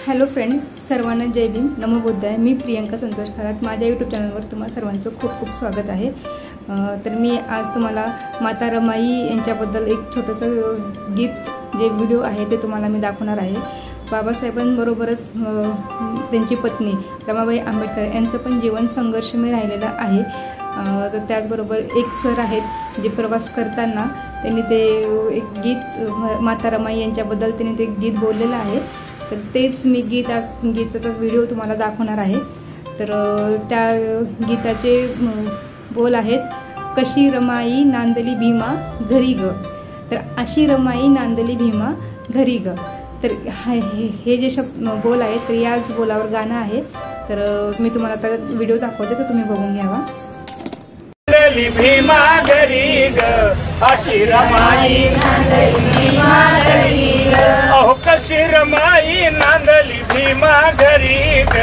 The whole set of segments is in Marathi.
हॅलो फ्रेंड्स, सर्वांना जय भीम, नमो बुद्धाय। मी प्रियंका संतोष खरात, माझ्या यूट्यूब चॅनलवर तुम्हा सर्वांचं खूप खूप स्वागत आहे। तर मी आज तुम्हाला माता रमाई यांच्याबद्दल एक छोटंसं गीत जे व्हिडिओ आहे ते तुम्हाला मी दाखवणार आहे। बाबासाहेबांबरोबरच त्यांची पत्नी रमाबाई आंबेडकर यांचं पण जीवन संघर्षमय राहिलेलं आहे। तर त्याचबरोबर एक सर आहेत जे प्रवास करताना त्यांनी ते एक गीत माता रमाई यांच्याबद्दल त्यांनी ते गीत बोललेलं आहे। तर तेच मी गीताचा व्हिडिओ तुम्हाला दाखवणार आहे। तर त्या गीताचे बोल आहेत, कशी रमाई नांदली भीमा घरी ग। तर अशी रमाई नांदली भीमा घरी ग। तर हे जे बोल आहेत तर याच बोलावर गाणं आहे। तर मी तुम्हाला आता व्हिडिओ दाखवते, तर तुम्ही बघून घ्यावा। नांदली भीमा घरी ग, अशी रमाई नांदली भीमा घरी ग। अहो कशी रमाई नांदली भीमा घरी ग,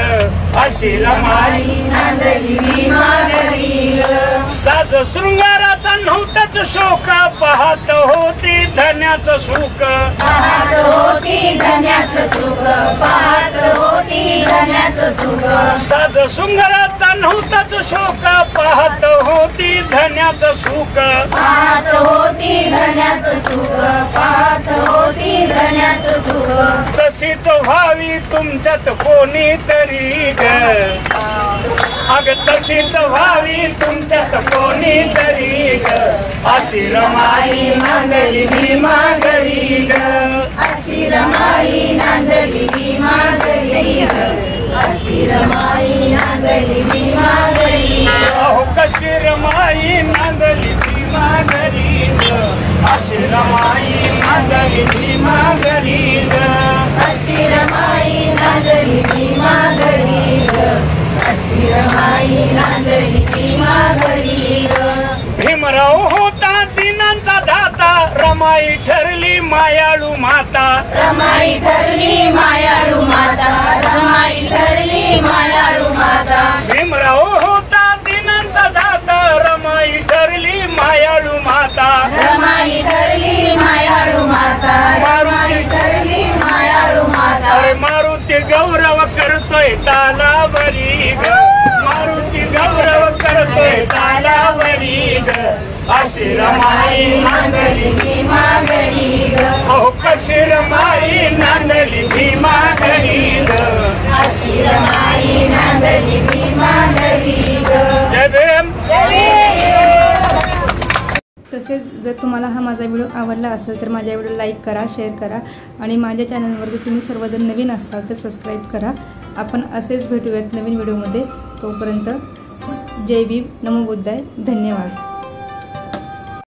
अशी रमाई नांदली भीमा घरी ग। साज शृंगाराचा नव्हताच शोक, पाहत होती धन्याचं सुख, पाहत होती धन्याचं सुख, पाहत होती धन्याचं सुख। साज शृंगाराचा नव्हताच शोक, पाहत होती धन्याचं सुख, पाहत होती धन्याचं सुख, पाहत होती धन्याचं सुख। तशीच व्हावी तुमच्यात कोणीतरी ग, अग तशीच व्हावी तुमच्यात कोणीतरी ग, अशी रमाई नांदली भीमा घरी ग, अशी रमाई नांदली भीमा घरी ग, अशी रमाई नांदली भीमा घरी ग। अहो कशी रमाई नांदली भीमा घरी ग, अशी रमाई नांदली भीमा घरी ग, अशी रमाई नांदली भीमा घरी ग, अशी रमाई नांदली भीमा घरी ग। भीमराव होता दिनांचा दाता, रमाई ठरली मायाळू माता, रमाई ठरली मायाळू माता, रमाई ठरली मायाळू माता। भीमराव होता दिनांचा दाता, रमाई ठरली मायाळू माता, रमाई ठरली मायाळू माता, रमाई ठरली मायाळू माता। अरे मारुती गौरव करतोय तालावरी ग, मारुती गौरव करतोय तालावरी ग, अशी रमाई नांदली भीमा घरी ग। अहो कशी रमाई नांदली भीमा घरी ग, अशी रमाई नांदली भीमा घरी ग। जय भीम। तसेच जर तुम्हाला हा माझा व्हिडिओ आवडला असेल तर माझ्या व्हिडिओ लाईक करा, शेअर करा आणि माझ्या चॅनलवर जर तुम्ही सर्वजण नवीन असाल तर सबस्क्राईब करा। आपण असेच भेटूयात नवीन व्हिडिओमध्ये। तोपर्यंत जय भीम, नमो बुद्धाय, धन्यवाद।